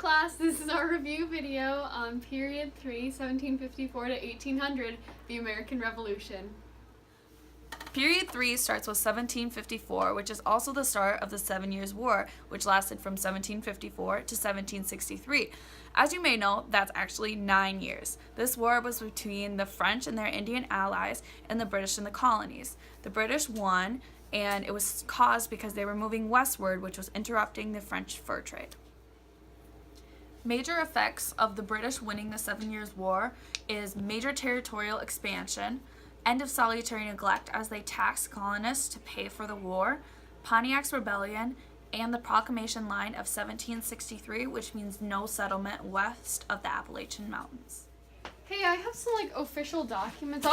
class, this is our review video on Period 3, 1754 to 1800, the American Revolution. Period 3 starts with 1754, which is also the start of the 7 Years' War, which lasted from 1754 to 1763. As you may know, that's actually 9 years. This war was between the French and their Indian allies and the British and the colonies. The British won, and it was caused because they were moving westward, which was interrupting the French fur trade. Major effects of the British winning the 7 Years' War is major territorial expansion, end of salutary neglect as they taxed colonists to pay for the war, Pontiac's Rebellion, and the Proclamation Line of 1763, which means no settlement west of the Appalachian Mountains. Hey, I have some, official documents.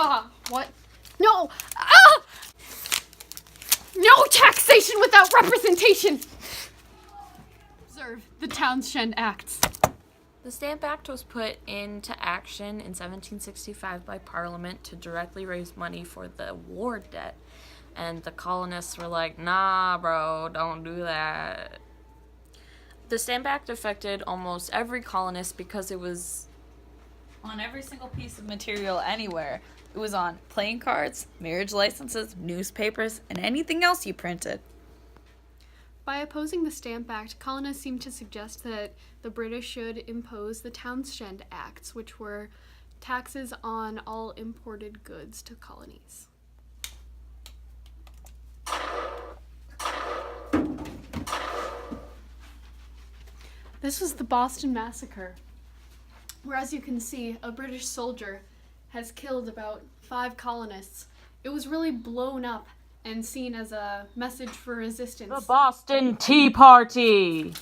What? No! No taxation without representation! Observe the Townshend Acts. The Stamp Act was put into action in 1765 by Parliament to directly raise money for the war debt. And the colonists were like, nah, bro, don't do that. The Stamp Act affected almost every colonist because it was on every single piece of material anywhere. It was on playing cards, marriage licenses, newspapers, and anything else you printed. By opposing the Stamp Act, colonists seemed to suggest that the British should impose the Townshend Acts, which were taxes on all imported goods to colonies. This was the Boston Massacre, where, as you can see, a British soldier has killed about 5 colonists. It was really blown up and seen as a message for resistance. The Boston Tea Party!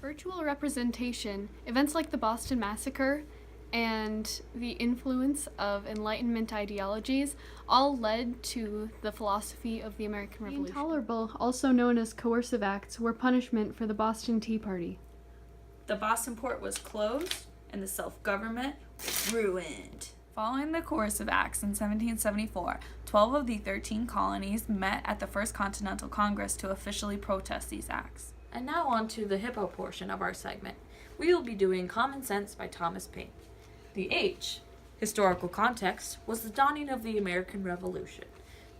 Virtual representation, events like the Boston Massacre, and the influence of Enlightenment ideologies all led to the philosophy of the American Revolution. The intolerable, also known as coercive acts, were punishment for the Boston Tea Party. The Boston port was closed, and the self-government was ruined. Following the coercive acts in 1774, 12 of the 13 colonies met at the First Continental Congress to officially protest these acts. And now on to the hippo portion of our segment. We will be doing Common Sense by Thomas Paine. The H, historical context, was the dawning of the American Revolution.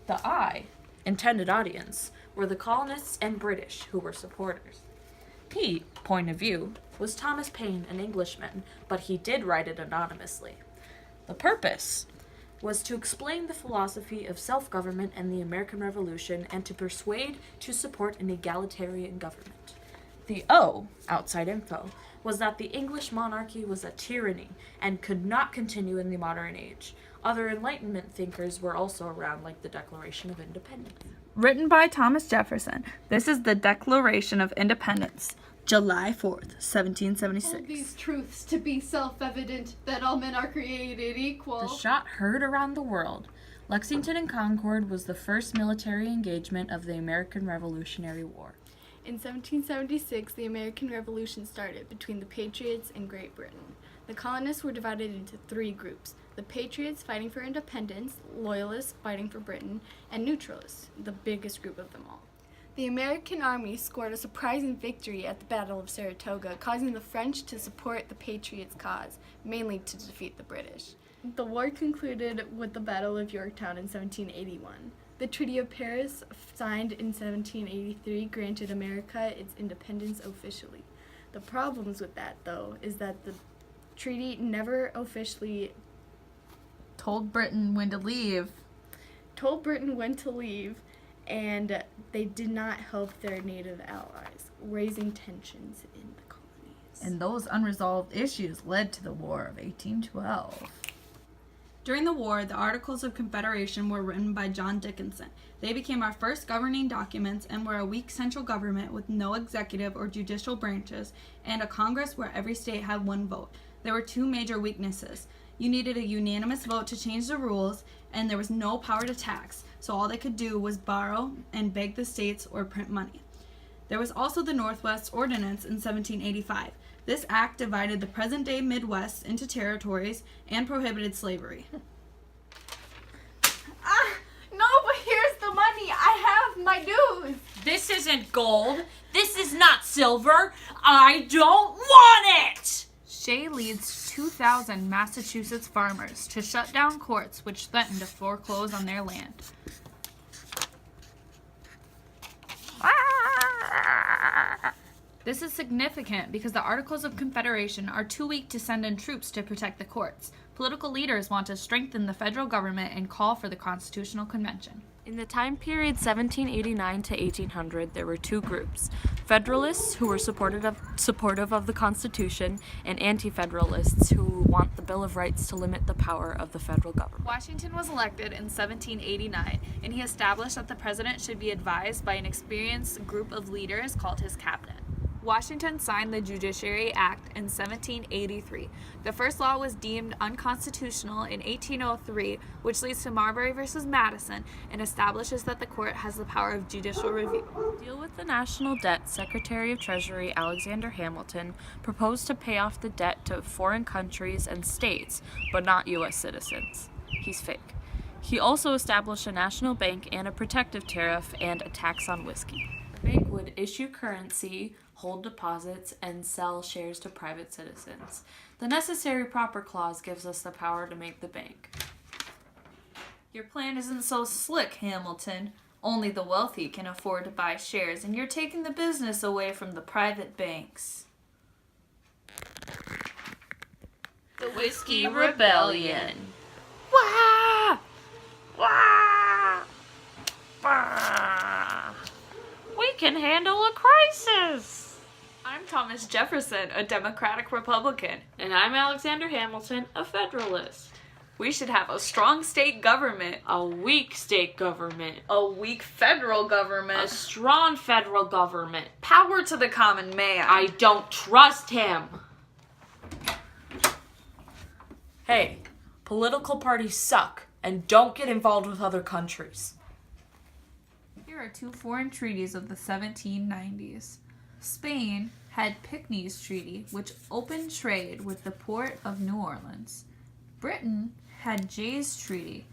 The I, intended audience, were the colonists and British who were supporters. P, point of view, was Thomas Paine, an Englishman, but he did write it anonymously. The purpose was to explain the philosophy of self-government and the American Revolution and to persuade to support an egalitarian government. The O, outside info, was that the English monarchy was a tyranny and could not continue in the modern age. Other Enlightenment thinkers were also around, like the Declaration of Independence. Written by Thomas Jefferson, this is the Declaration of Independence, July 4th, 1776. Hold these truths to be self-evident, that all men are created equal. The shot heard around the world. Lexington and Concord was the first military engagement of the American Revolutionary War. In 1776, the American Revolution started between the Patriots and Great Britain. The colonists were divided into 3 groups: the Patriots fighting for independence, Loyalists fighting for Britain, and Neutralists, the biggest group of them all. The American army scored a surprising victory at the Battle of Saratoga, causing the French to support the Patriots' cause, mainly to defeat the British. The war concluded with the Battle of Yorktown in 1781. The Treaty of Paris, signed in 1783, granted America its independence officially. The problems with that, though, is that the treaty never officially Told Britain when to leave. And they did not help their native allies, raising tensions in the colonies. And those unresolved issues led to the War of 1812. During the war, the Articles of Confederation were written by John Dickinson. They became our first governing documents and were a weak central government with no executive or judicial branches and a Congress where every state had 1 vote. There were 2 major weaknesses. You needed a unanimous vote to change the rules, and there was no power to tax, so all they could do was borrow and beg the states or print money. There was also the Northwest Ordinance in 1785. This act divided the present-day Midwest into territories and prohibited slavery. No, but here's the money. I have my dues. This This isn't gold. This is not silver. I don't want it! Shea leads 2,000 Massachusetts farmers to shut down courts which threaten to foreclose on their land. This is significant because the Articles of Confederation are too weak to send in troops to protect the courts. Political leaders want to strengthen the federal government and call for the Constitutional Convention. In the time period 1789 to 1800, there were two groups: Federalists, who were supportive of the Constitution, and Anti-Federalists, who want the Bill of Rights to limit the power of the federal government. Washington was elected in 1789, and he established that the president should be advised by an experienced group of leaders called his cabinet. Washington signed the Judiciary Act in 1783. The first law was deemed unconstitutional in 1803, which leads to Marbury v. Madison and establishes that the court has the power of judicial review. To deal with the national debt, Secretary of Treasury Alexander Hamilton proposed to pay off the debt to foreign countries and states, but not U.S. citizens. He's fake. He also established a national bank and a protective tariff and a tax on whiskey. The bank would issue currency, hold deposits, and sell shares to private citizens. The necessary proper clause gives us the power to make the bank. Your plan isn't so slick, Hamilton. Only the wealthy can afford to buy shares, and you're taking the business away from the private banks. The Whiskey Rebellion. Wah! Wah! Wah! We can handle a crisis. I'm Thomas Jefferson, a Democratic Republican. And I'm Alexander Hamilton, a Federalist. We should have a strong state government, A weak state government. a weak federal government, A strong federal government. power to the common man. I don't trust him. Hey, political parties suck, and don't get involved with other countries. Here are two foreign treaties of the 1790s. Spain had Pinckney's Treaty, which opened trade with the port of New Orleans. Britain had Jay's Treaty.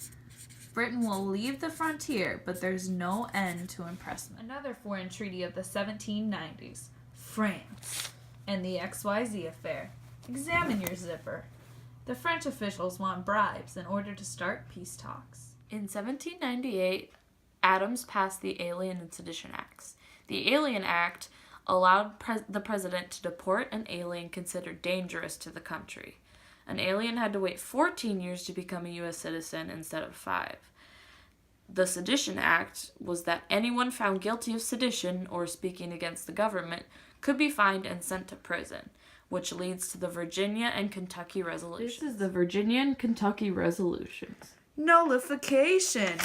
Britain will leave the frontier, but there's no end to impressment. Another foreign treaty of the 1790s. France and the XYZ affair. Examine your zipper. The French officials want bribes in order to start peace talks. In 1798, Adams passed the Alien and Sedition Acts. The Alien Act allowed the president to deport an alien considered dangerous to the country. An alien had to wait 14 years to become a U.S. citizen instead of 5. The Sedition Act was that anyone found guilty of sedition or speaking against the government could be fined and sent to prison, which leads to the Virginia and Kentucky resolutions. This is the Virginia and Kentucky resolutions. Nullification.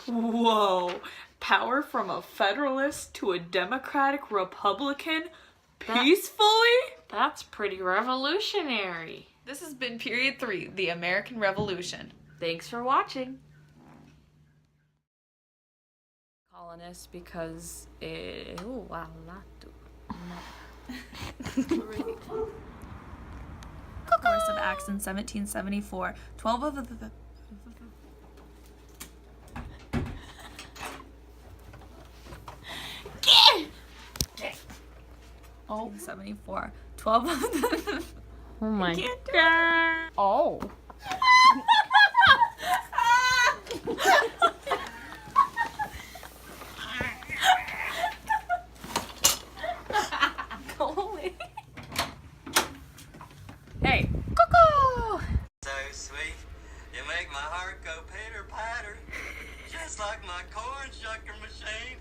Whoa. Power from a Federalist to a Democratic Republican peacefully? That's pretty revolutionary. This has been Period 3, the American Revolution. Thanks for watching. Colonists because Course of Acts in 1774. 12 of the... Oh, 74. 12 of the... Oh my God. Oh. Go away. Hey, So sweet, you make my heart go pitter patter, just like my corn shucker machine.